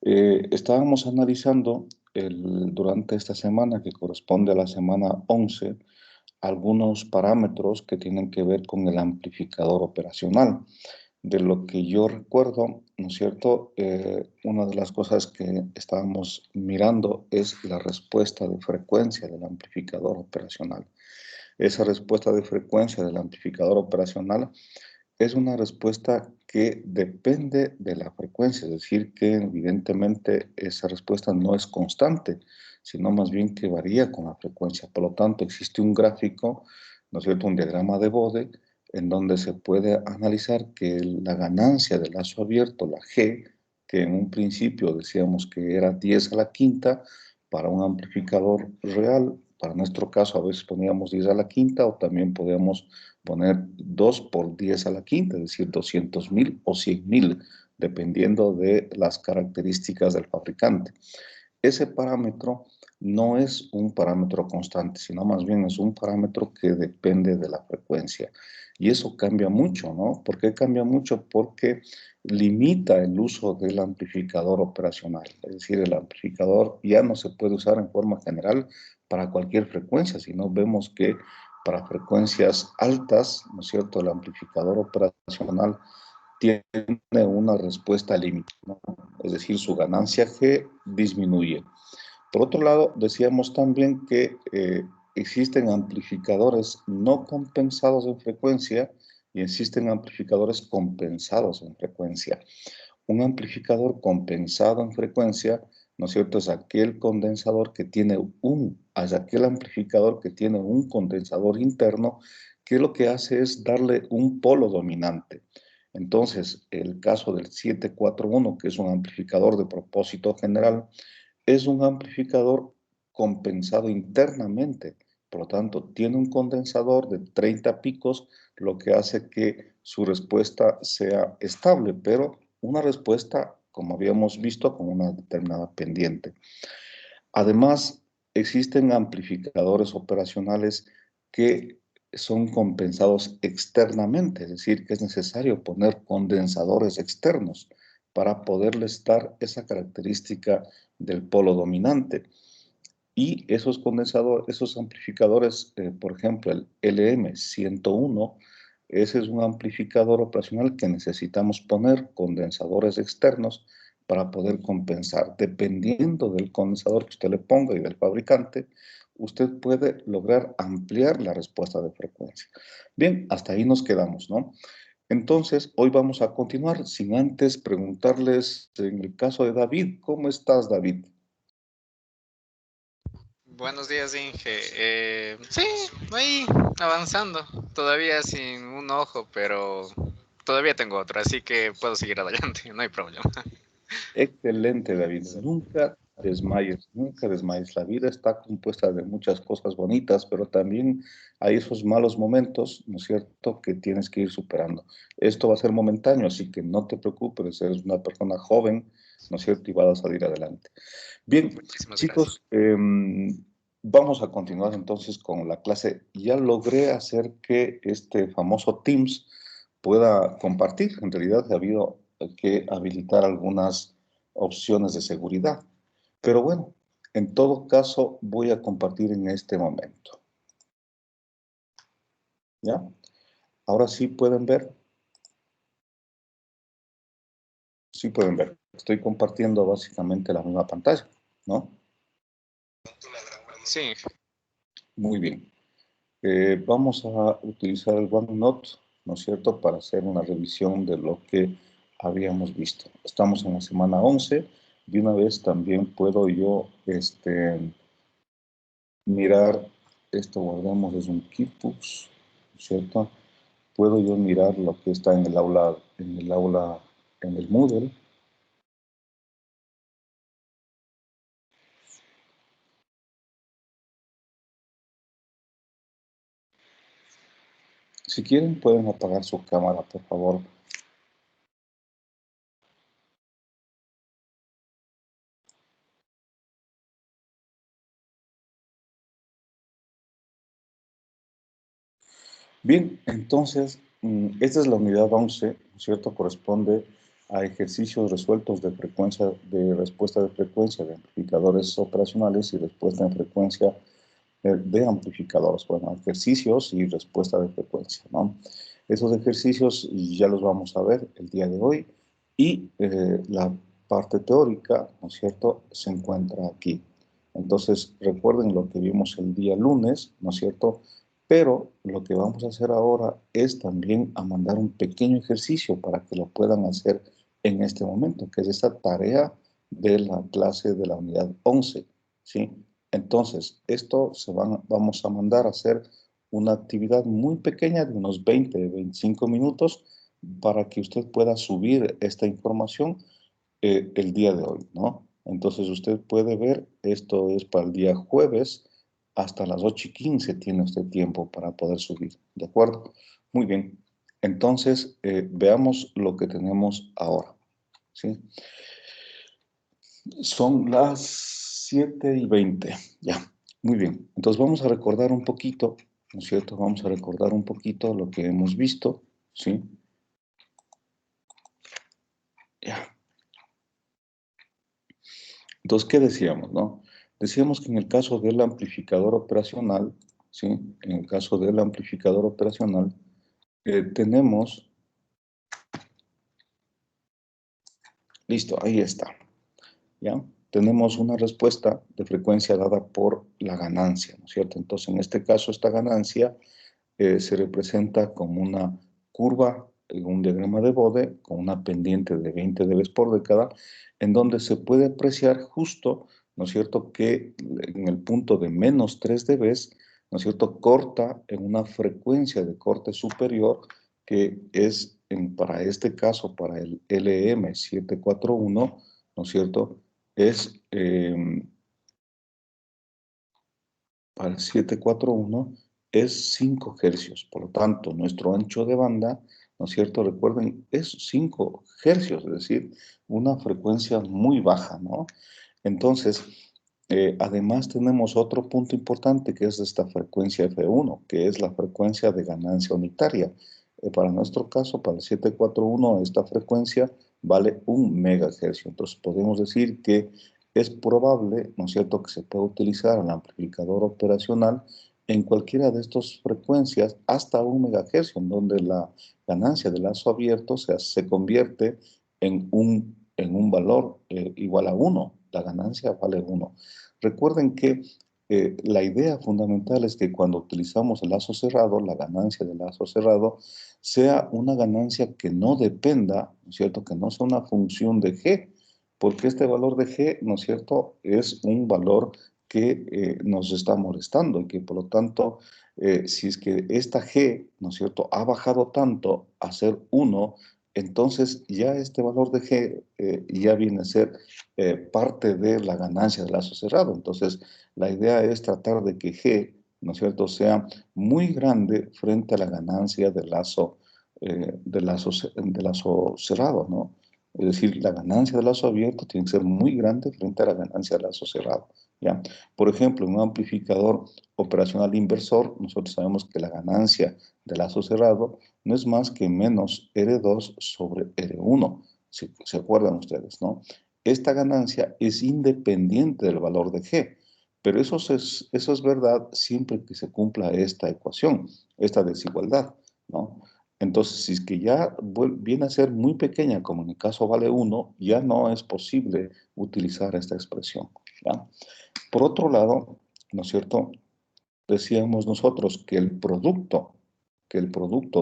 Estábamos analizando durante esta semana, que corresponde a la semana 11, algunos parámetros que tienen que ver con el amplificador operacional. De lo que yo recuerdo, ¿no es cierto? Una de las cosas que estábamos mirando es la respuesta de frecuencia del amplificador operacional. Esa respuesta de frecuencia del amplificador operacional es una respuesta que depende de la frecuencia, es decir, que evidentemente esa respuesta no es constante, sino más bien que varía con la frecuencia. Por lo tanto, existe un gráfico, ¿no es cierto?, un diagrama de Bode, en donde se puede analizar que la ganancia del lazo abierto, la G, que en un principio decíamos que era 10 a la quinta, para un amplificador real, para nuestro caso a veces poníamos 10 a la quinta o también podíamos poner 2 por 10 a la quinta, es decir, 200.000 o 100.000, dependiendo de las características del fabricante. Ese parámetro no es un parámetro constante, sino más bien es un parámetro que depende de la frecuencia. Y eso cambia mucho, ¿no? ¿Por qué cambia mucho? Porque limita el uso del amplificador operacional. Es decir, el amplificador ya no se puede usar en forma general para cualquier frecuencia, sino vemos que para frecuencias altas, ¿no es cierto?, el amplificador operacional tiene una respuesta límite, ¿no? Es decir, su ganancia G disminuye. Por otro lado, decíamos también que existen amplificadores no compensados en frecuencia y existen amplificadores compensados en frecuencia. Un amplificador compensado en frecuencia, ¿no es cierto?, es aquel condensador que tiene es aquel amplificador que tiene un condensador interno que lo que hace es darle un polo dominante. Entonces, el caso del 741, que es un amplificador de propósito general, es un amplificador compensado internamente. Por lo tanto, tiene un condensador de 30 picos, lo que hace que su respuesta sea estable, pero una respuesta, como habíamos visto, con una determinada pendiente. Además, existen amplificadores operacionales que son compensados externamente, es decir, que es necesario poner condensadores externos para poderles dar esa característica del polo dominante. Y esos condensadores, esos amplificadores, por ejemplo, el LM101, ese es un amplificador operacional que necesitamos poner condensadores externos para poder compensar. Dependiendo del condensador que usted le ponga y del fabricante, usted puede lograr ampliar la respuesta de frecuencia. Bien, hasta ahí nos quedamos, ¿no? Entonces, hoy vamos a continuar sin antes preguntarles, en el caso de David, ¿cómo estás, David? Buenos días, Inge. Sí, ahí avanzando. Todavía sin un ojo, pero todavía tengo otro, así que puedo seguir adelante, no hay problema. Excelente, David. Nunca desmayes, nunca desmayes. La vida está compuesta de muchas cosas bonitas, pero también hay esos malos momentos, ¿no es cierto?, que tienes que ir superando. Esto va a ser momentáneo, así que no te preocupes, eres una persona joven, ¿no es cierto?, y vas a salir adelante. Bien, Muchísimas gracias. chicos, vamos a continuar entonces con la clase. Ya logré hacer que este famoso Teams pueda compartir. En realidad ha habido que habilitar algunas opciones de seguridad. Pero bueno, en todo caso voy a compartir en este momento. ¿Ya? Ahora sí pueden ver. Sí pueden ver. Estoy compartiendo básicamente la misma pantalla, ¿no? Sí, Inge. Muy bien. Vamos a utilizar el OneNote, ¿no es cierto?, para hacer una revisión de lo que habíamos visto. Estamos en la semana 11. De una vez también puedo yo mirar, esto guardamos, es un Keybooks, ¿no es cierto? Puedo yo mirar lo que está en el Moodle. Si quieren, pueden apagar su cámara, por favor. Bien, entonces, esta es la unidad 11, ¿no es cierto? Corresponde a ejercicios resueltos de frecuencia, de respuesta de frecuencia de amplificadores operacionales y respuesta en frecuencia de amplificadores. Bueno, ejercicios y respuesta de frecuencia, ¿no? Esos ejercicios ya los vamos a ver el día de hoy y la parte teórica, ¿no es cierto?, se encuentra aquí. Entonces, recuerden lo que vimos el día lunes, ¿no es cierto?, pero lo que vamos a hacer ahora es también a mandar un pequeño ejercicio para que lo puedan hacer en este momento, que es esta tarea de la clase de la unidad 11, ¿sí? Entonces, esto vamos a mandar a hacer una actividad muy pequeña de unos 20-25 minutos para que usted pueda subir esta información el día de hoy, ¿no? Entonces usted puede ver, esto es para el día jueves, hasta las 8:15 tiene usted tiempo para poder subir, ¿de acuerdo? Muy bien, entonces veamos lo que tenemos ahora, ¿sí? Son las 7:20, ya, muy bien. Entonces vamos a recordar un poquito, ¿no es cierto? Vamos a recordar un poquito lo que hemos visto, ¿sí? Ya. Entonces, ¿qué decíamos, no? Decíamos que en el caso del amplificador operacional, ¿sí? En el caso del amplificador operacional, tenemos, listo, ahí está, ¿ya? Tenemos una respuesta de frecuencia dada por la ganancia, ¿no es cierto? Entonces, en este caso, esta ganancia se representa como una curva en un diagrama de Bode con una pendiente de 20 dB por década, en donde se puede apreciar justo, ¿no es cierto?, que en el punto de menos 3 dB, ¿no es cierto?, corta en una frecuencia de corte superior que es, para este caso, para el LM741, ¿no es cierto?, es, para el 741 es 5 hercios. Por lo tanto, nuestro ancho de banda, ¿no es cierto? Recuerden, es 5 hercios, es decir, una frecuencia muy baja, ¿no? Entonces, además tenemos otro punto importante que es esta frecuencia F1, que es la frecuencia de ganancia unitaria. Para nuestro caso, para el 741, esta frecuencia vale 1 megahercio. Entonces, podemos decir que es probable, ¿no es cierto?, que se pueda utilizar el amplificador operacional en cualquiera de estas frecuencias hasta 1 megahercio, en donde la ganancia de lazo abierto se convierte en un valor igual a 1. La ganancia vale 1. Recuerden que la idea fundamental es que cuando utilizamos el lazo cerrado, la ganancia del lazo cerrado sea una ganancia que no dependa, ¿no es cierto?, que no sea una función de G, porque este valor de G, ¿no es cierto?, es un valor que nos está molestando y que por lo tanto, si es que esta G, ¿no es cierto?, ha bajado tanto a ser 1, entonces ya este valor de G ya viene a ser parte de la ganancia del lazo cerrado. Entonces, la idea es tratar de que G, ¿no es cierto?, sea muy grande frente a la ganancia del lazo cerrado, ¿no? Es decir, la ganancia del lazo abierto tiene que ser muy grande frente a la ganancia del lazo cerrado, ¿ya? Por ejemplo, en un amplificador operacional inversor, nosotros sabemos que la ganancia del lazo cerrado no es más que menos R2 sobre R1, si se acuerdan ustedes, ¿no? Esta ganancia es independiente del valor de G, pero eso es verdad siempre que se cumpla esta ecuación, esta desigualdad, ¿no? Entonces, si es que ya viene a ser muy pequeña, como en el caso vale 1, ya no es posible utilizar esta expresión, ¿ya? Por otro lado, ¿no es cierto?, decíamos nosotros que el producto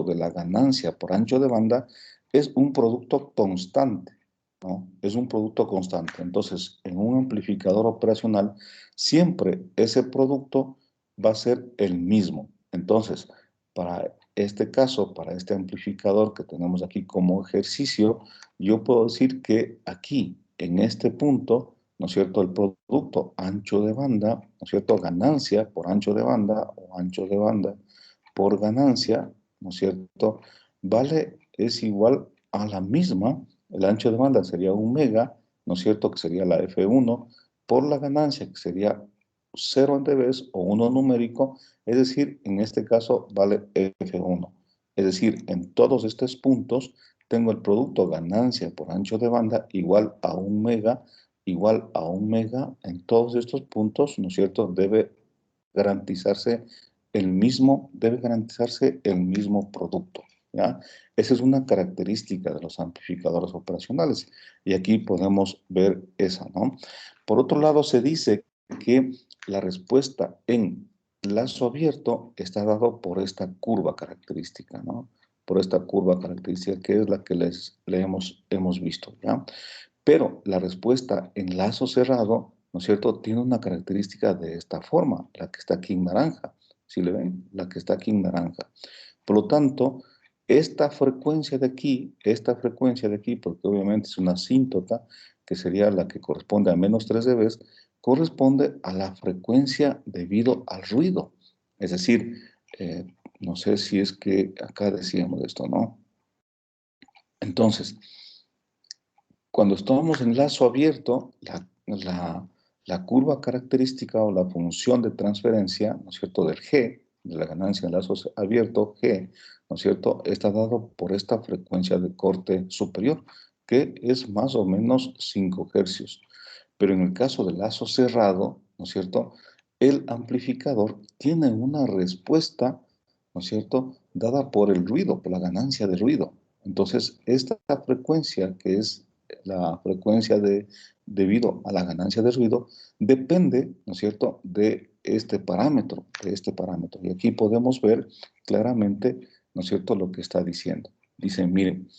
de la ganancia por ancho de banda es un producto constante, ¿no? Es un producto constante. Entonces, en un amplificador operacional, siempre ese producto va a ser el mismo. Entonces, para este caso, para este amplificador que tenemos aquí como ejercicio, yo puedo decir que aquí, en este punto, ¿no es cierto?, el producto ancho de banda, ¿no es cierto?, ganancia por ancho de banda o ancho de banda por ganancia, ¿no es cierto?, es igual a la misma, el ancho de banda sería 1 mega, ¿no es cierto?, que sería la F1, por la ganancia, que sería 0 en dB o 1 numérico, es decir, en este caso vale F1. Es decir, en todos estos puntos tengo el producto ganancia por ancho de banda igual a 1 mega, igual a 1 mega. En todos estos puntos, ¿no es cierto?, debe garantizarse el mismo producto, ¿ya? Esa es una característica de los amplificadores operacionales. Y aquí podemos ver esa, ¿no? Por otro lado, se dice que la respuesta en lazo abierto está dado por esta curva característica, ¿no? Por esta curva característica que es la que hemos visto, ¿ya? Pero la respuesta en lazo cerrado, ¿no es cierto?, tiene una característica de esta forma, la que está aquí en naranja. ¿Sí le ven? La que está aquí en naranja. Por lo tanto, esta frecuencia de aquí, porque obviamente es una asíntota, que sería la que corresponde a menos 3 dB, corresponde a la frecuencia debido al ruido. Es decir, no sé si es que acá decíamos esto, ¿no? Entonces, cuando estamos en lazo abierto, la curva característica o la función de transferencia, ¿no es cierto?, del G, de la ganancia en lazo abierto, G, ¿no es cierto?, está dado por esta frecuencia de corte superior, que es más o menos 5 hercios. Pero en el caso del lazo cerrado, ¿no es cierto?, el amplificador tiene una respuesta, ¿no es cierto?, dada por el ruido, por la ganancia de ruido. Entonces, esta frecuencia, que es la frecuencia debido a la ganancia de ruido, depende, ¿no es cierto?, de este parámetro, Y aquí podemos ver claramente, ¿no es cierto?, lo que está diciendo. Dice, miren,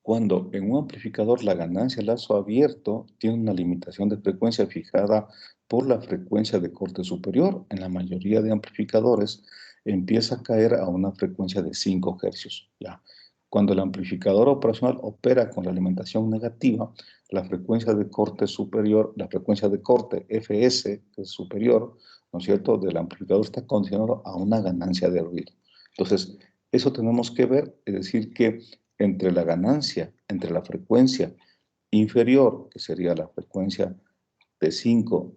cuando en un amplificador la ganancia lazo abierto tiene una limitación de frecuencia fijada por la frecuencia de corte superior, en la mayoría de amplificadores empieza a caer a una frecuencia de 5 hercios. ¿Ya? Cuando el amplificador operacional opera con la alimentación negativa, la frecuencia de corte superior, la frecuencia de corte FS, que es superior, ¿no es cierto?, del amplificador está condicionado a una ganancia de ruido. Entonces, eso tenemos que ver, es decir, que entre la ganancia, entre la frecuencia inferior, que sería la frecuencia de 5,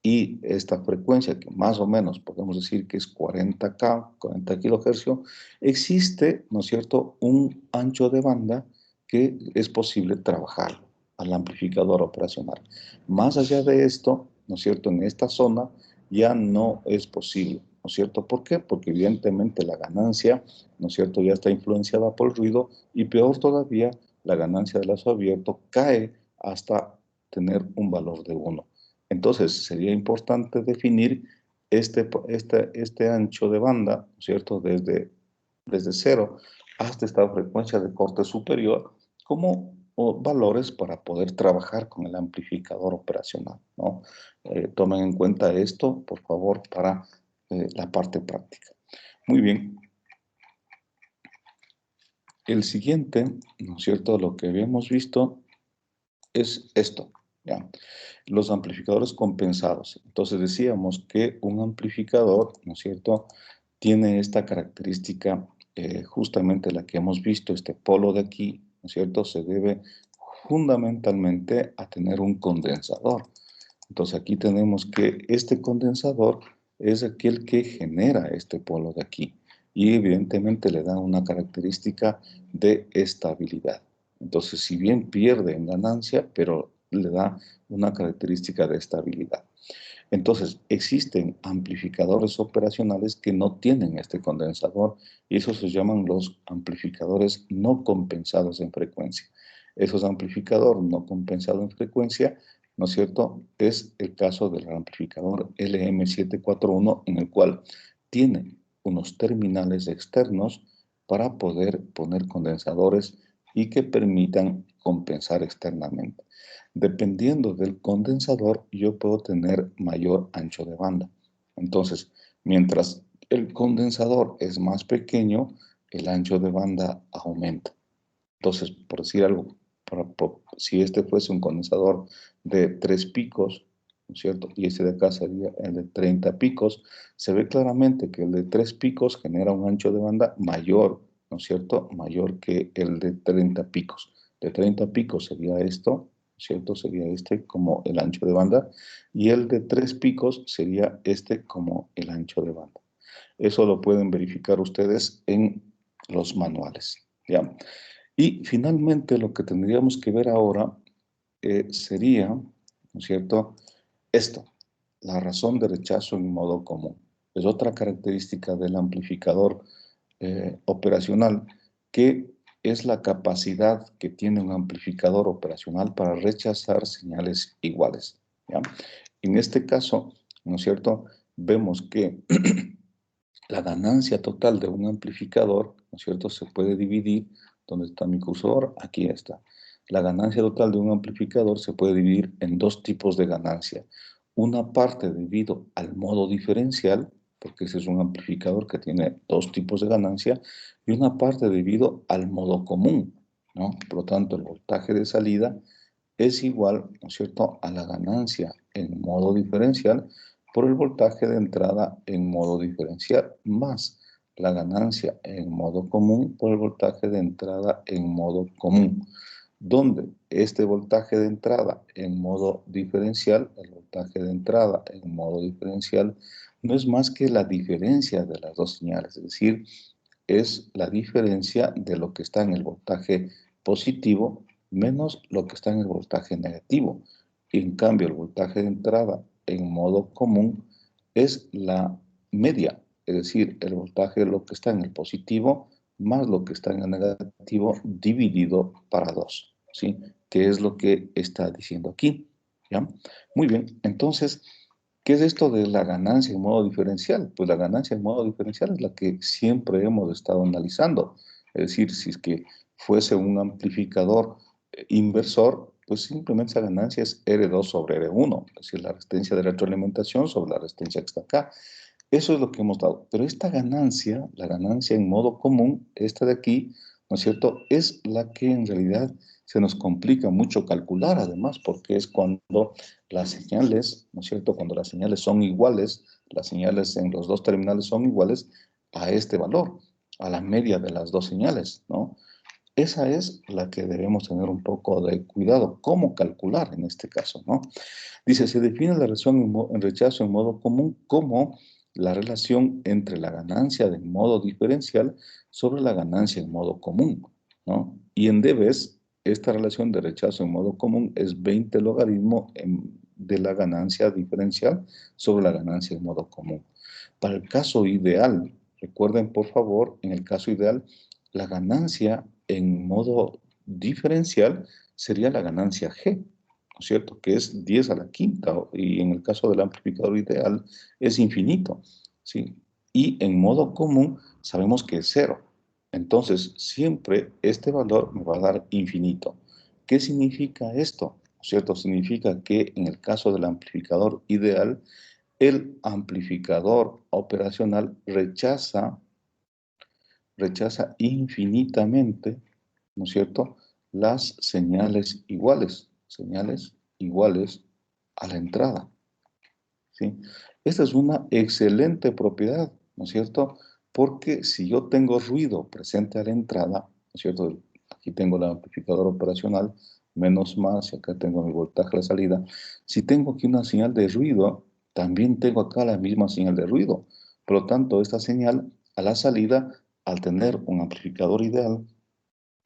y esta frecuencia, que más o menos podemos decir que es 40K, 40 kilohercios, existe, ¿no es cierto?, un ancho de banda que es posible trabajar al amplificador operacional. Más allá de esto, ¿no es cierto?, en esta zona ya no es posible, ¿no es cierto? ¿Por qué? Porque evidentemente la ganancia, ¿no es cierto?, ya está influenciada por el ruido, y peor todavía, la ganancia del lazo abierto cae hasta tener un valor de 1. Entonces, sería importante definir este ancho de banda, ¿no es cierto?, desde 0 hasta esta frecuencia de corte superior, como valores para poder trabajar con el amplificador operacional, ¿no? Tomen en cuenta esto, por favor, para la parte práctica. Muy bien. El siguiente, ¿no es cierto?, lo que habíamos visto es esto, ¿ya? Los amplificadores compensados. Entonces decíamos que un amplificador, ¿no es cierto?, tiene esta característica, justamente la que hemos visto, este polo de aquí, ¿no es cierto?, se debe fundamentalmente a tener un condensador. Entonces aquí tenemos que este condensador es aquel que genera este polo de aquí y evidentemente le da una característica de estabilidad. Entonces, si bien pierde en ganancia, pero le da una característica de estabilidad. Entonces, existen amplificadores operacionales que no tienen este condensador y esos se llaman los amplificadores no compensados en frecuencia. Esos amplificadores no compensados en frecuencia, ¿no es cierto?, es el caso del amplificador LM741, en el cual tiene unos terminales externos para poder poner condensadores y que permitan compensar externamente. Dependiendo del condensador, yo puedo tener mayor ancho de banda. Entonces, mientras el condensador es más pequeño, el ancho de banda aumenta. Entonces, por decir algo, si este fuese un condensador de 3 picos, ¿no es cierto?, y este de acá sería el de 30 picos, se ve claramente que el de 3 picos genera un ancho de banda mayor, ¿no es cierto?, mayor que el de 30 picos. De 30 picos sería esto, ¿cierto? Sería este como el ancho de banda, y el de 3 picos sería este como el ancho de banda. Eso lo pueden verificar ustedes en los manuales, ¿ya? Y finalmente lo que tendríamos que ver ahora sería, ¿no es cierto?, esto, la razón de rechazo en modo común. Es otra característica del amplificador operacional, que es la capacidad que tiene un amplificador operacional para rechazar señales iguales, ¿ya? En este caso, ¿no es cierto?, vemos que la ganancia total de un amplificador, ¿no es cierto?, se puede dividir. ¿Dónde está mi cursor? Aquí está. La ganancia total de un amplificador se puede dividir en dos tipos de ganancia. Una parte debido al modo diferencial, porque ese es un amplificador que tiene dos tipos de ganancia, y una parte debido al modo común, ¿no? Por lo tanto, el voltaje de salida es igual, ¿no es cierto?, a la ganancia en modo diferencial por el voltaje de entrada en modo diferencial, más la ganancia en modo común por el voltaje de entrada en modo común, donde este voltaje de entrada en modo diferencial, el voltaje de entrada en modo diferencial, no es más que la diferencia de las dos señales, es decir, es la diferencia de lo que está en el voltaje positivo menos lo que está en el voltaje negativo. Y en cambio, el voltaje de entrada en modo común es la media, es decir, el voltaje de lo que está en el positivo más lo que está en el negativo dividido para 2, ¿sí? Que es lo que está diciendo aquí, ¿ya? Muy bien, entonces, ¿qué es esto de la ganancia en modo diferencial? Pues la ganancia en modo diferencial es la que siempre hemos estado analizando. Es decir, si es que fuese un amplificador inversor, pues simplemente esa ganancia es R2 sobre R1, es decir, la resistencia de retroalimentación sobre la resistencia que está acá. Eso es lo que hemos dado. Pero esta ganancia, la ganancia en modo común, esta de aquí, ¿no es cierto?, es la que en realidad se nos complica mucho calcular, además, porque es cuando las señales, ¿no es cierto?, cuando las señales son iguales, las señales en los dos terminales son iguales a este valor, a la media de las dos señales, ¿no? Esa es la que debemos tener un poco de cuidado. ¿Cómo calcular en este caso, no? Dice, se define la relación en rechazo en modo común como la relación entre la ganancia de modo diferencial sobre la ganancia en modo común, ¿no? Y en debes, esta relación de rechazo en modo común es 20 logaritmo de la ganancia diferencial sobre la ganancia en modo común. Para el caso ideal, recuerden por favor, en el caso ideal, la ganancia en modo diferencial sería la ganancia G, ¿no es cierto?, que es 10 a la quinta, y en el caso del amplificador ideal es infinito, ¿sí? Y en modo común sabemos que es cero. Entonces, siempre este valor me va a dar infinito. ¿Qué significa esto? ¿No es cierto? Significa que en el caso del amplificador ideal, el amplificador operacional rechaza infinitamente, ¿no es cierto?, las señales iguales a la entrada, ¿sí? Esta es una excelente propiedad, ¿no es cierto? Porque si yo tengo ruido presente a la entrada, ¿no es cierto? Aquí tengo el amplificador operacional, menos más, y acá tengo mi voltaje a la salida. Si tengo aquí una señal de ruido, también tengo acá la misma señal de ruido. Por lo tanto, esta señal a la salida, al tener un amplificador ideal,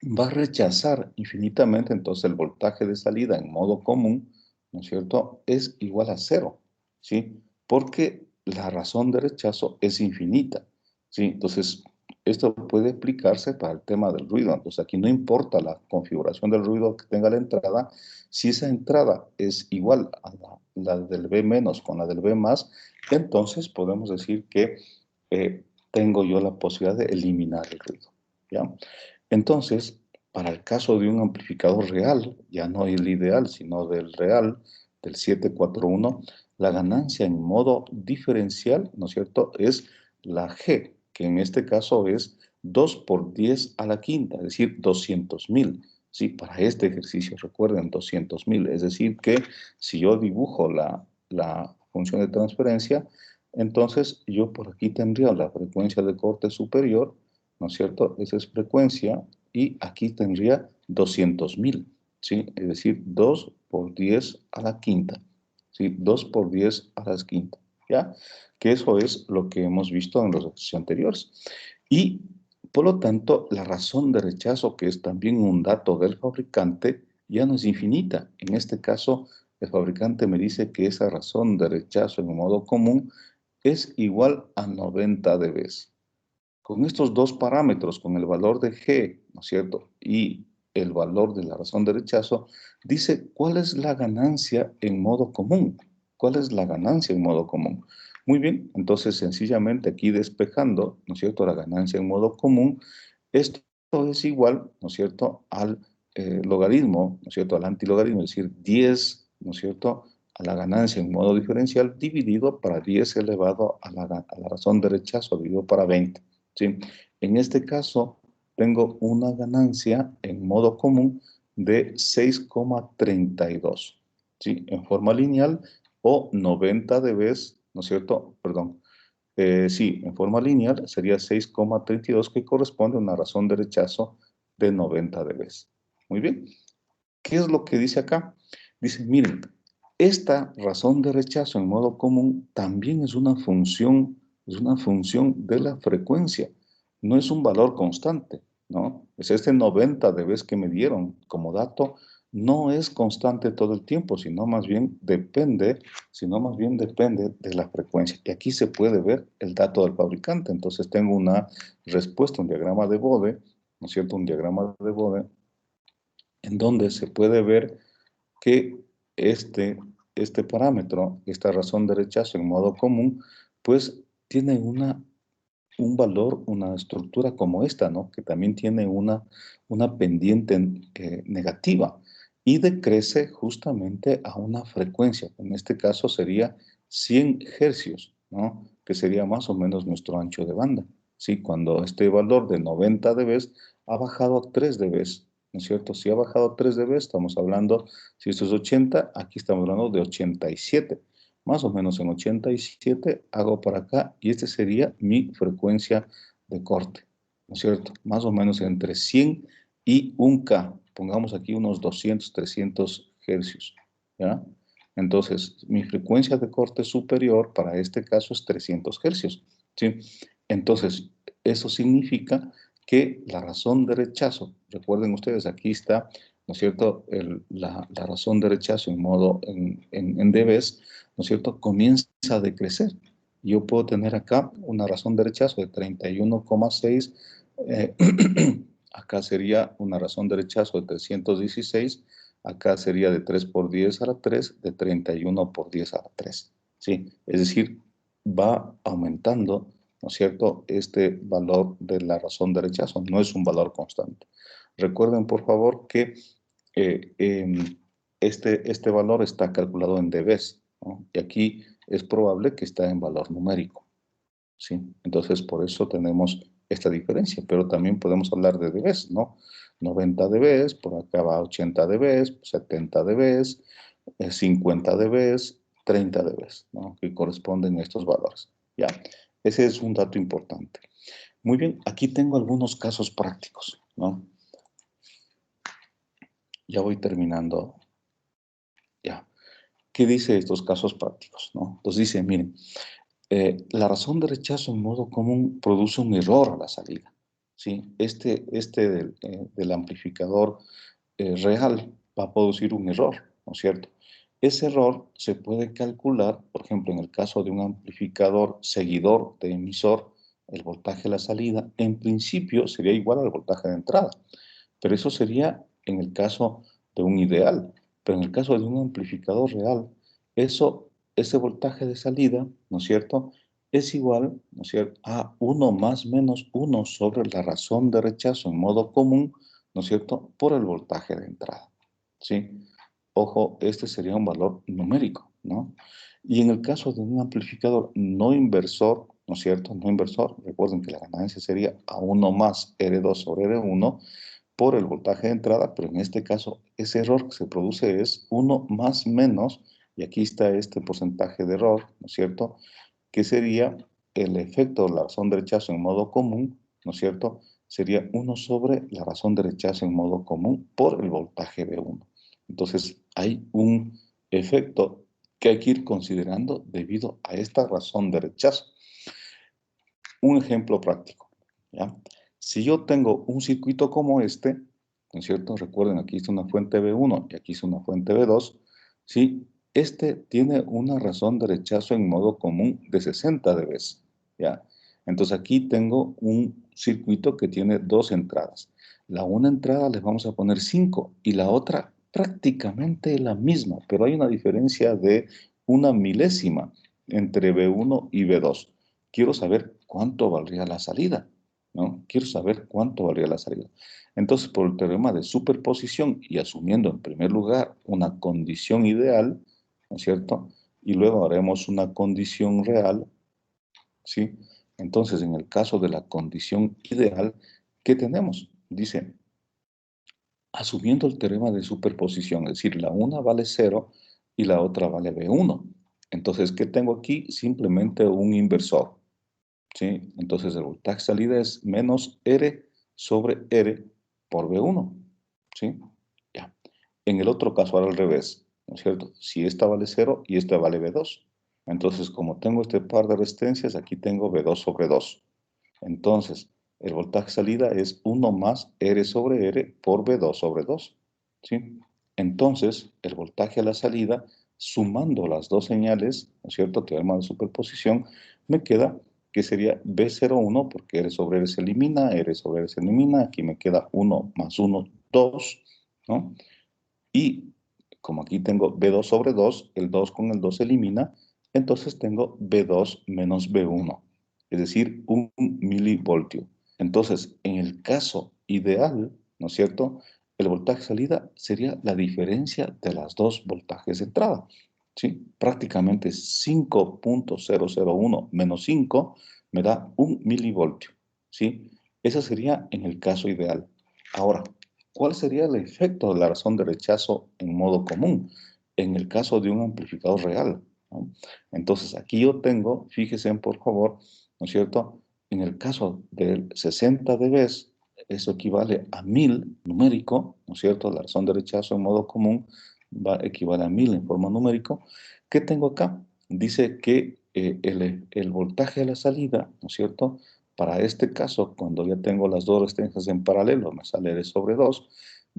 va a rechazar infinitamente, entonces el voltaje de salida en modo común, ¿no es cierto?, es igual a cero, ¿sí? Porque la razón de rechazo es infinita, ¿sí? Entonces, esto puede aplicarse para el tema del ruido. Entonces, aquí no importa la configuración del ruido que tenga la entrada, si esa entrada es igual a la del B menos con la del B más, entonces podemos decir que tengo yo la posibilidad de eliminar el ruido, ¿ya? Entonces, para el caso de un amplificador real, ya no el ideal, sino del real, del 741, la ganancia en modo diferencial, ¿no es cierto?, es la G, que en este caso es 2 por 10 a la quinta, es decir, 200.000. Sí, para este ejercicio, recuerden, 200.000. Es decir, que si yo dibujo la función de transferencia, entonces yo por aquí tendría la frecuencia de corte superior, ¿no es cierto? Esa es frecuencia, y aquí tendría 200.000, ¿sí? Es decir, 2 por 10 a la quinta, ¿sí? 2 por 10 a la quinta, ¿ya? Que eso es lo que hemos visto en los ejercicios anteriores. Y Por lo tanto, la razón de rechazo, que es también un dato del fabricante, ya no es infinita. En este caso, el fabricante me dice que esa razón de rechazo en modo común es igual a 90 dB. Con estos dos parámetros, con el valor de G, ¿no es cierto? Y el valor de la razón de rechazo, dice cuál es la ganancia en modo común. ¿Cuál es la ganancia en modo común? Muy bien, entonces sencillamente aquí despejando, ¿no es cierto?, la ganancia en modo común, esto es igual, ¿no es cierto?, al logaritmo, ¿no es cierto?, al antilogaritmo, es decir, 10, ¿no es cierto?, a la ganancia en modo diferencial dividido para 10 elevado a la razón de rechazo dividido para 20. ¿Sí? En este caso, tengo una ganancia en modo común de 6,32, ¿sí? En forma lineal o 90 dB, ¿no es cierto? Perdón. Sí, en forma lineal sería 6,32 que corresponde a una razón de rechazo de 90 dB. Muy bien. ¿Qué es lo que dice acá? Dice, miren, esta razón de rechazo en modo común también es una función de la frecuencia, no es un valor constante, ¿no? Es este 90 dB que me dieron como dato, no es constante todo el tiempo, sino más bien depende de la frecuencia. Y aquí se puede ver el dato del fabricante. Entonces tengo una respuesta, un diagrama de Bode, ¿no es cierto? Un diagrama de Bode en donde se puede ver que este parámetro, esta razón de rechazo en modo común, pues tiene un valor, una estructura como esta, ¿no? Que también tiene una pendiente negativa y decrece justamente a una frecuencia. En este caso sería 100 hercios, ¿no? Que sería más o menos nuestro ancho de banda. ¿Sí? Cuando este valor de 90 dB ha bajado a 3 dB, ¿no es cierto? Si ha bajado a 3 dB, estamos hablando, si esto es 80, aquí estamos hablando de 87. Más o menos en 87 hago para acá y este sería mi frecuencia de corte, ¿no es cierto? Más o menos entre 100 y 1K. Pongamos aquí unos 200, 300 hercios, ¿ya? Entonces, mi frecuencia de corte superior para este caso es 300 hercios, ¿sí? Entonces, eso significa que la razón de rechazo, recuerden ustedes, aquí está, ¿no es cierto?, la razón de rechazo en dBs, ¿no es cierto?, comienza a decrecer. Yo puedo tener acá una razón de rechazo de 31,6, eh, acá sería una razón de rechazo de 316, acá sería de 3 por 10 a la 3, de 31 por 10 a la 3. ¿Sí? Es decir, va aumentando, ¿no es cierto?, este valor de la razón de rechazo, no es un valor constante. Recuerden, por favor, que este valor está calculado en dBs, ¿no? Y aquí es probable que está en valor numérico, ¿sí? Entonces, por eso tenemos esta diferencia, pero también podemos hablar de dBs, ¿no? 90 dBs, por acá va 80 dBs, 70 dBs, 50 dBs, 30 dBs, ¿no? Que corresponden a estos valores, ¿ya? Ese es un dato importante. Muy bien, aquí tengo algunos casos prácticos, ¿no? Ya voy terminando, ya. ¿Qué dice estos casos prácticos, no? Entonces dice, miren, la razón de rechazo en modo común produce un error a la salida, ¿sí? Este del amplificador real va a producir un error, ¿no es cierto? Ese error se puede calcular, por ejemplo, en el caso de un amplificador seguidor de emisor, el voltaje de la salida, en principio sería igual al voltaje de entrada, pero eso sería en el caso de un ideal, pero en el caso de un amplificador real, ese voltaje de salida, ¿no es cierto?, es igual, ¿no es cierto?, a 1 más menos 1 sobre la razón de rechazo en modo común, ¿no es cierto?, por el voltaje de entrada, ¿sí? Ojo, este sería un valor numérico, ¿no? Y en el caso de un amplificador no inversor, ¿no es cierto?, no inversor, recuerden que la ganancia sería a 1 más R2 sobre R1 por el voltaje de entrada, pero en este caso ese error que se produce es 1 más menos, y aquí está este porcentaje de error, ¿no es cierto?, que sería el efecto de la razón de rechazo en modo común, ¿no es cierto?, sería 1 sobre la razón de rechazo en modo común por el voltaje B1. Entonces, hay un efecto que hay que ir considerando debido a esta razón de rechazo. Un ejemplo práctico, ¿ya? Si yo tengo un circuito como este, ¿no es cierto? Recuerden, aquí está una fuente B1 y aquí está una fuente B2, ¿sí? Este tiene una razón de rechazo en modo común de 60 dB, ¿ya? Entonces aquí tengo un circuito que tiene dos entradas. La una entrada les vamos a poner 5 y la otra prácticamente la misma, pero hay una diferencia de una milésima entre B1 y B2. Quiero saber cuánto valdría la salida, ¿no? Quiero saber cuánto valdría la salida. Entonces, por el teorema de superposición y asumiendo en primer lugar una condición ideal, ¿no es cierto? Y luego haremos una condición real, ¿sí? Entonces, en el caso de la condición ideal, ¿qué tenemos? Dice, asumiendo el teorema de superposición, es decir, la una vale 0 y la otra vale B1. Entonces, ¿qué tengo aquí? Simplemente un inversor, ¿sí? Entonces, el voltaje salida es menos R sobre R por B1, ¿sí? Ya. En el otro caso, ahora al revés, ¿no es cierto? Si esta vale 0 y esta vale B2. Entonces, como tengo este par de resistencias, aquí tengo B2 sobre 2. Entonces, el voltaje salida es 1 más R sobre R por B2 sobre 2, ¿sí? Entonces, el voltaje a la salida, sumando las dos señales, ¿no es cierto? Teorema de superposición, me queda que sería B01, porque R sobre R se elimina, R sobre R se elimina, aquí me queda 1 más 1, 2, ¿no? Y como aquí tengo B2 sobre 2, el 2 con el 2 se elimina, entonces tengo B2 menos B1, es decir, 1 milivoltio. Entonces, en el caso ideal, ¿no es cierto? El voltaje salida sería la diferencia de las dos voltajes de entrada, ¿sí? Prácticamente 5.001 menos 5 me da 1 milivoltio, ¿sí? Ese sería en el caso ideal. Ahora, ¿cuál sería el efecto de la razón de rechazo en modo común en el caso de un amplificador real, ¿no? Entonces, aquí yo tengo, fíjense por favor, ¿no es cierto? En el caso del 60 dB, eso equivale a 1000 numérico, ¿no es cierto? La razón de rechazo en modo común equivale a 1000 en forma numérico. ¿Qué tengo acá? Dice que el voltaje a la salida, ¿no es cierto? Para este caso, cuando ya tengo las dos resistencias en paralelo, me sale R sobre 2,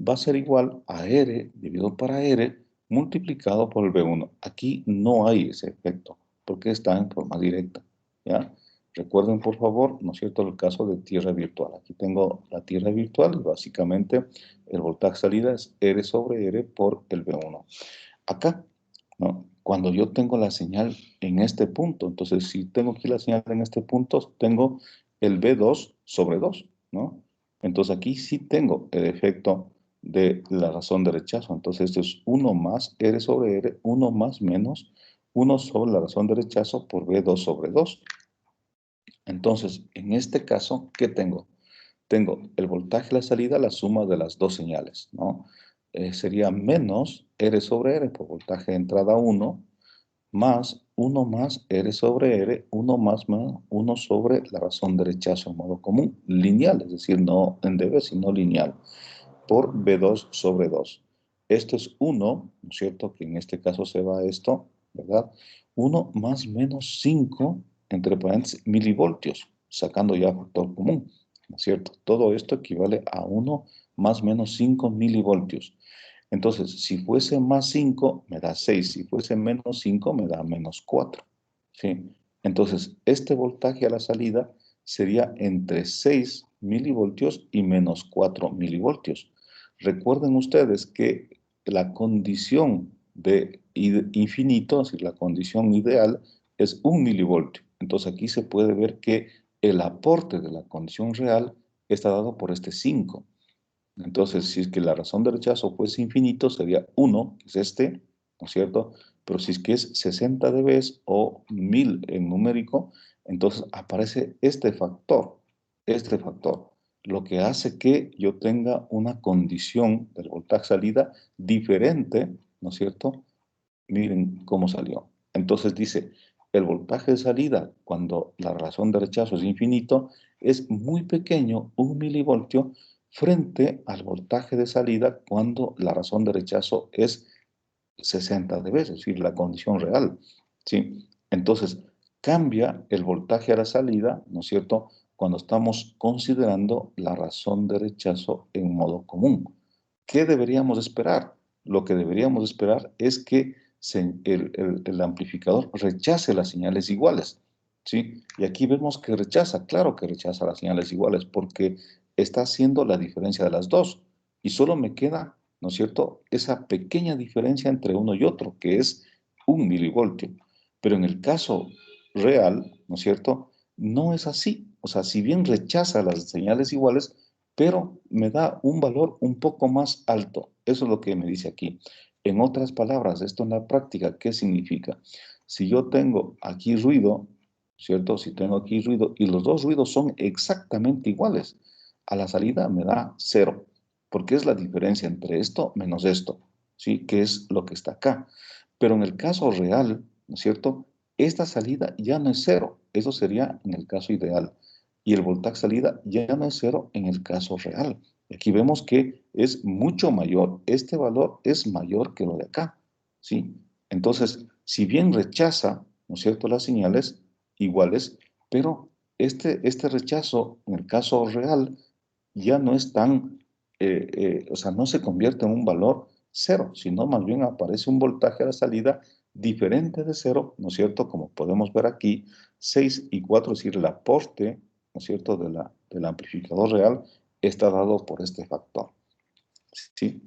va a ser igual a R dividido para R multiplicado por el B1. Aquí no hay ese efecto, porque está en forma directa, ¿ya? Recuerden, por favor, ¿no es cierto?, el caso de tierra virtual. Aquí tengo la tierra virtual y básicamente el voltaje salida es R sobre R por el B1. Acá, ¿no? Cuando yo tengo la señal en este punto, entonces si tengo aquí la señal en este punto, tengo el B2 sobre 2, ¿no? Entonces aquí sí tengo el efecto de la razón de rechazo. Entonces esto es 1 más R sobre R, 1 más menos 1 sobre la razón de rechazo por B2 sobre 2. Entonces, en este caso, ¿qué tengo? Tengo el voltaje a la salida, la suma de las dos señales, ¿no? Sería menos R sobre R por voltaje de entrada 1, más 1 más R sobre R, 1 más menos 1 sobre la razón de rechazo en modo común, lineal, es decir, no en dB, sino lineal, por B2 sobre 2. Esto es 1, ¿no es cierto? Que en este caso se va a esto, ¿verdad? 1 más menos 5, entre paréntesis, milivoltios, sacando ya factor común, ¿no es cierto? Todo esto equivale a 1 más menos 5 milivoltios. Entonces, si fuese más 5, me da 6. Si fuese menos 5, me da menos 4. ¿Sí? Entonces, este voltaje a la salida sería entre 6 milivoltios y menos 4 milivoltios. Recuerden ustedes que la condición de infinito, es decir, la condición ideal, es 1 milivoltio. Entonces, aquí se puede ver que el aporte de la condición real está dado por este 5. Entonces, si es que la razón de rechazo fuese infinito, sería 1, que es este, ¿no es cierto? Pero si es que es 60 dB o 1000 en numérico, entonces aparece este factor, lo que hace que yo tenga una condición del voltaje salida diferente, ¿no es cierto? Miren cómo salió. Entonces dice, el voltaje de salida, cuando la razón de rechazo es infinito, es muy pequeño, 1 milivoltio, frente al voltaje de salida cuando la razón de rechazo es 60 dB, es decir, la condición real, ¿sí? Entonces, cambia el voltaje a la salida, ¿no es cierto?, cuando estamos considerando la razón de rechazo en modo común. ¿Qué deberíamos esperar? Lo que deberíamos esperar es que el amplificador rechace las señales iguales, ¿sí? Y aquí vemos que rechaza, claro que rechaza las señales iguales, porque está haciendo la diferencia de las dos. Y solo me queda, ¿no es cierto?, esa pequeña diferencia entre uno y otro, que es 1 milivoltio. Pero en el caso real, ¿no es cierto?, no es así. O sea, si bien rechaza las señales iguales, pero me da un valor un poco más alto. Eso es lo que me dice aquí. En otras palabras, esto en la práctica, ¿qué significa? Si yo tengo aquí ruido, ¿cierto? Si tengo aquí ruido y los dos ruidos son exactamente iguales, a la salida me da 0, porque es la diferencia entre esto menos esto, ¿sí? Que es lo que está acá. Pero en el caso real, ¿no es cierto?, esta salida ya no es 0, eso sería en el caso ideal. Y el voltaje salida ya no es 0 en el caso real. Aquí vemos que es mucho mayor, este valor es mayor que lo de acá, ¿sí? Entonces, si bien rechaza, ¿no es cierto?, las señales iguales, pero este rechazo en el caso real ya no es tan, o sea, no se convierte en un valor 0, sino más bien aparece un voltaje a la salida diferente de 0, ¿no es cierto? Como podemos ver aquí, 6 y 4, es decir, el aporte, ¿no es cierto?, del amplificador real está dado por este factor, ¿sí?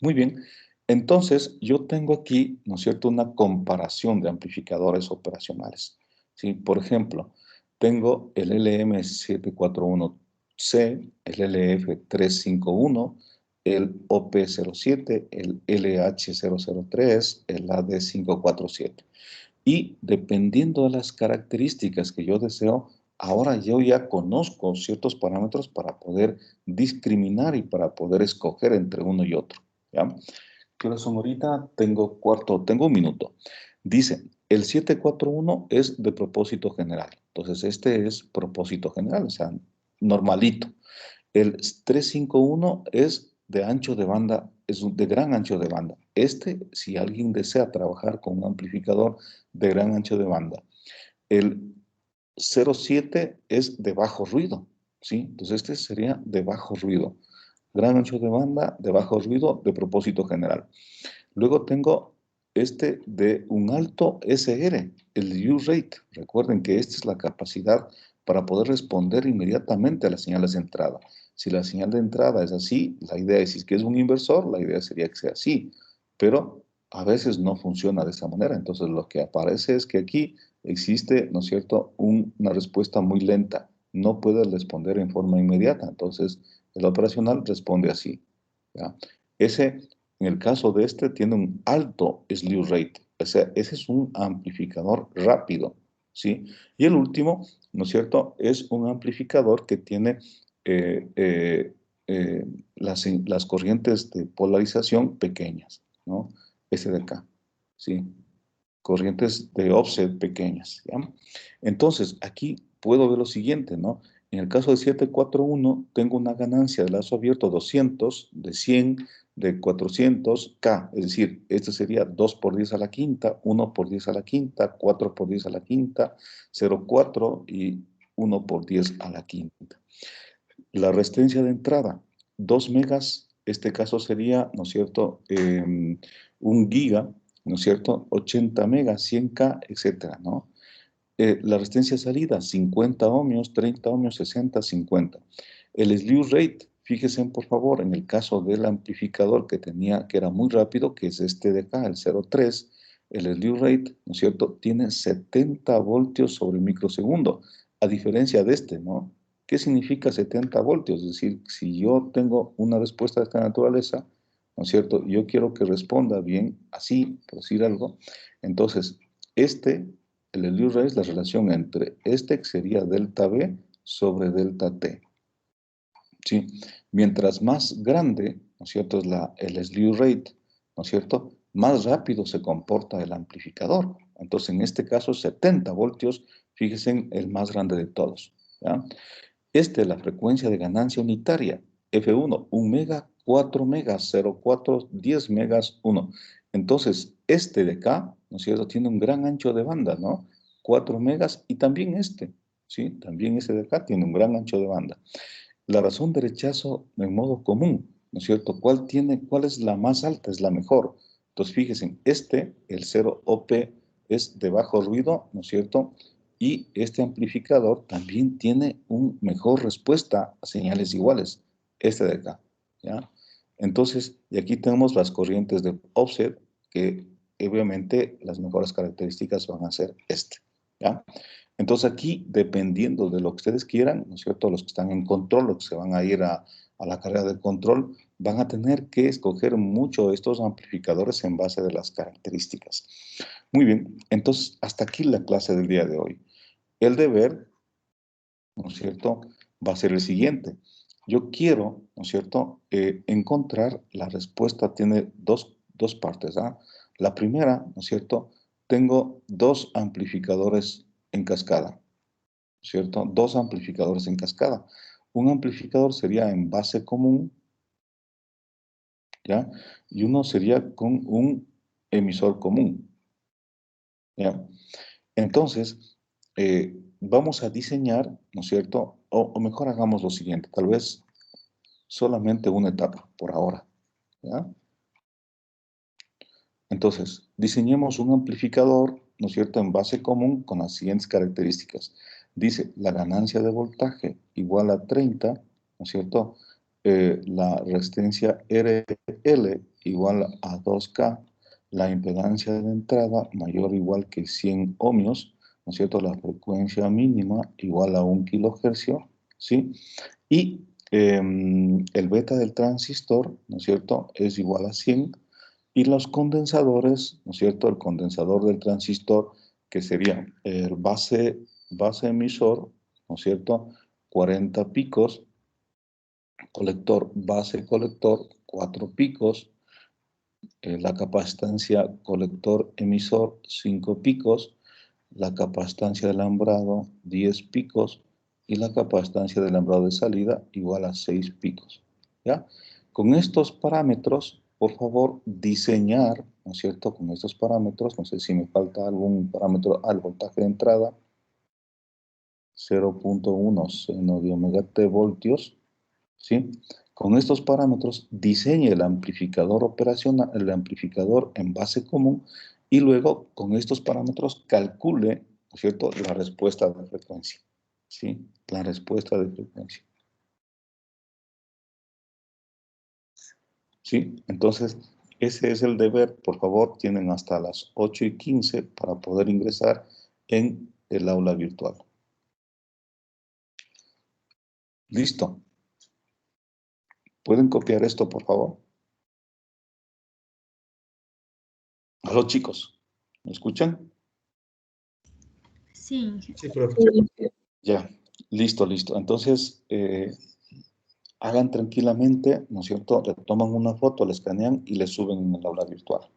Muy bien, entonces yo tengo aquí, ¿no es cierto?, una comparación de amplificadores operacionales, ¿sí? Por ejemplo, tengo el LM741C, el LF351, el OP07, el LH003, el AD547. Y dependiendo de las características que yo deseo, ahora yo ya conozco ciertos parámetros para poder discriminar y para poder escoger entre uno y otro, ¿ya? ¿Qué hora son ahorita? Tengo 1 minuto. Dice, el 741 es de propósito general. Entonces, este es propósito general, o sea, normalito. El 351 es de ancho de banda, es de gran ancho de banda. Este, si alguien desea trabajar con un amplificador de gran ancho de banda. El 07 es de bajo ruido, ¿sí? Entonces, este sería de bajo ruido. Gran ancho de banda, de bajo ruido, de propósito general. Luego tengo este de un alto SR, el U-Rate. Recuerden que esta es la capacidad para poder responder inmediatamente a las señales de entrada. Si la señal de entrada es así, la idea es, si es que es un inversor, la idea sería que sea así. Pero a veces no funciona de esa manera. Entonces lo que aparece es que aquí existe, ¿no es cierto?, una respuesta muy lenta. No puede responder en forma inmediata. Entonces el operacional responde así, ¿ya? Ese, en el caso de este, tiene un alto slew rate. O sea, ese es un amplificador rápido, ¿sí? Y el último, ¿no es cierto?, es un amplificador que tiene eh, eh, eh, las corrientes de polarización pequeñas, ¿no? Este de acá, ¿sí? Corrientes de offset pequeñas, ¿ya? Entonces, aquí puedo ver lo siguiente, ¿no? En el caso de 741, tengo una ganancia de lazo abierto 200, de 100, de 400K, es decir, este sería 2 por 10 a la quinta, 1 por 10 a la quinta, 4 por 10 a la quinta, 0,4 y 1 por 10 a la quinta. La resistencia de entrada, 2 megas, este caso sería, ¿no es cierto?, 1 giga, ¿no es cierto?, 80 megas, 100K, etcétera, ¿no? La resistencia de salida, 50 ohmios, 30 ohmios, 60, 50. El slew rate, fíjense por favor, en el caso del amplificador que tenía, que era muy rápido, que es este de acá, el 0,3, el slew rate, ¿no es cierto?, tiene 70 voltios sobre microsegundo, a diferencia de este, ¿no? ¿Qué significa 70 voltios? Es decir, si yo tengo una respuesta de esta naturaleza, ¿no es cierto?, yo quiero que responda bien, así, por decir algo, entonces, el slew rate es la relación entre este, que sería delta B, sobre delta T, ¿sí? Mientras más grande, ¿no es cierto?, es el slew rate, ¿no es cierto?, más rápido se comporta el amplificador. Entonces, en este caso, 70 voltios, fíjense, el más grande de todos, ¿ya? La frecuencia de ganancia unitaria, F1, 1 mega, 4 megas, 0,4, 10 megas, 1. Entonces, este de acá, ¿no es cierto?, tiene un gran ancho de banda, ¿no? 4 megas y también este. ¿sí? También ese de acá tiene un gran ancho de banda. La razón de rechazo en modo común, ¿no es cierto? ¿Cuál es la más alta? Es la mejor. Entonces, fíjense, el 0OP es de bajo ruido, ¿no es cierto? Y este amplificador también tiene una mejor respuesta a señales iguales, este de acá, ¿ya? Entonces, y aquí tenemos las corrientes de offset, que obviamente las mejores características van a ser este, ¿ya? Entonces aquí, dependiendo de lo que ustedes quieran, ¿no es cierto? Los que están en control, los que se van a ir a la carrera de control, van a tener que escoger mucho estos amplificadores en base de las características. Muy bien, entonces hasta aquí la clase del día de hoy. El deber, ¿no es cierto?, va a ser el siguiente. Yo quiero, ¿no es cierto?, encontrar la respuesta. Tiene dos partes, ¿ah? La primera, ¿no es cierto?, tengo dos amplificadores en cascada, ¿cierto? Dos amplificadores en cascada. Un amplificador sería en base común, ¿ya? Y uno sería con un emisor común, ¿ya? Entonces, vamos a diseñar, ¿no es cierto? O mejor hagamos lo siguiente, tal vez solamente una etapa por ahora, ¿ya? Entonces, diseñemos un amplificador, ¿no es cierto?, en base común con las siguientes características. Dice, la ganancia de voltaje igual a 30, ¿no es cierto? La resistencia RL igual a 2K, la impedancia de entrada mayor o igual que 100 ohmios, ¿no es cierto? La frecuencia mínima igual a 1 kilohercio, ¿sí? Y el beta del transistor, ¿no es cierto?, es igual a 100, y los condensadores, ¿no es cierto? El condensador del transistor, que sería el base emisor, ¿no es cierto? 40 picos, colector, base colector, 4 picos, la capacitancia colector emisor, 5 picos, la capacitancia de alambrado, 10 picos, y la capacitancia de alambrado de salida igual a 6 picos, ¿ya? Con estos parámetros, por favor, diseñar, ¿no es cierto? Con estos parámetros, no sé si me falta algún parámetro al voltaje de entrada, 0.1 seno de omega t voltios, ¿sí? Con estos parámetros diseñe el amplificador operacional, el amplificador en base común, y luego con estos parámetros calcule, ¿no es cierto?, la respuesta de frecuencia, ¿sí? La respuesta de frecuencia, ¿sí? Entonces, ese es el deber. Por favor, tienen hasta las 8:15 para poder ingresar en el aula virtual. ¿Listo? ¿Pueden copiar esto, por favor? Aló, chicos, ¿me escuchan? Sí, Sí, profe. Ya, listo, listo. Entonces, hagan tranquilamente, ¿no es cierto? Le toman una foto, la escanean y le suben en el aula virtual.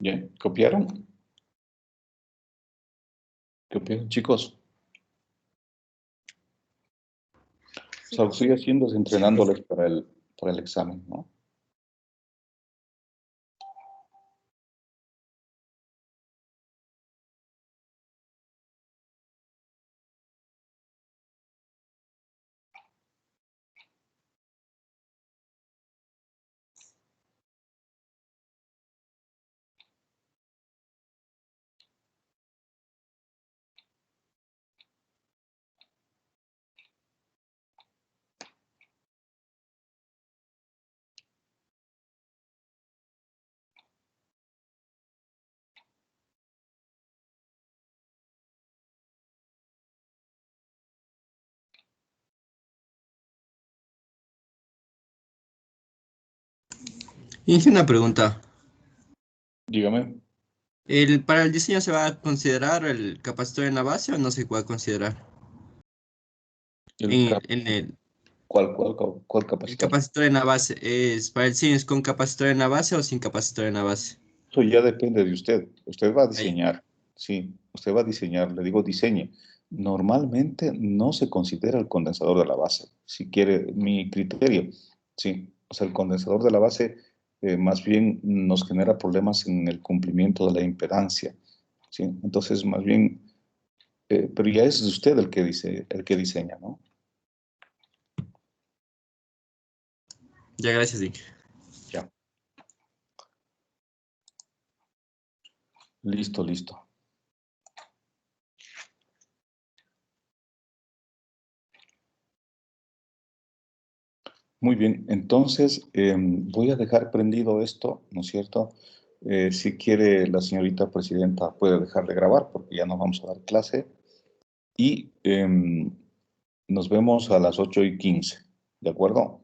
Bien, ¿copiaron? ¿Copiaron, chicos? O sí, sea, lo que estoy haciendo es entrenándoles para el examen, ¿no? Hice una pregunta. Dígame. ¿Para el diseño se va a considerar el capacitor en la base o no se va a considerar? El En, cap- en el, ¿Cuál el capacitor? capacitor en la base, ¿para el diseño es con capacitor en la base o sin capacitor en la base? Eso ya depende de usted. Usted va a Ahí. diseñar, sí, usted va a diseñar, le digo diseñe. Normalmente no se considera el condensador de la base, si quiere mi criterio, sí. O sea, el condensador de la base más bien nos genera problemas en el cumplimiento de la impedancia, sí. Entonces, más bien, pero ya es usted el que dice, el que diseña, ¿no? Ya, gracias, Dick. Ya. Listo, listo. Muy bien, entonces voy a dejar prendido esto, ¿no es cierto? Si quiere la señorita presidenta puede dejar de grabar porque ya no vamos a dar clase y nos vemos a las 8:15, ¿de acuerdo?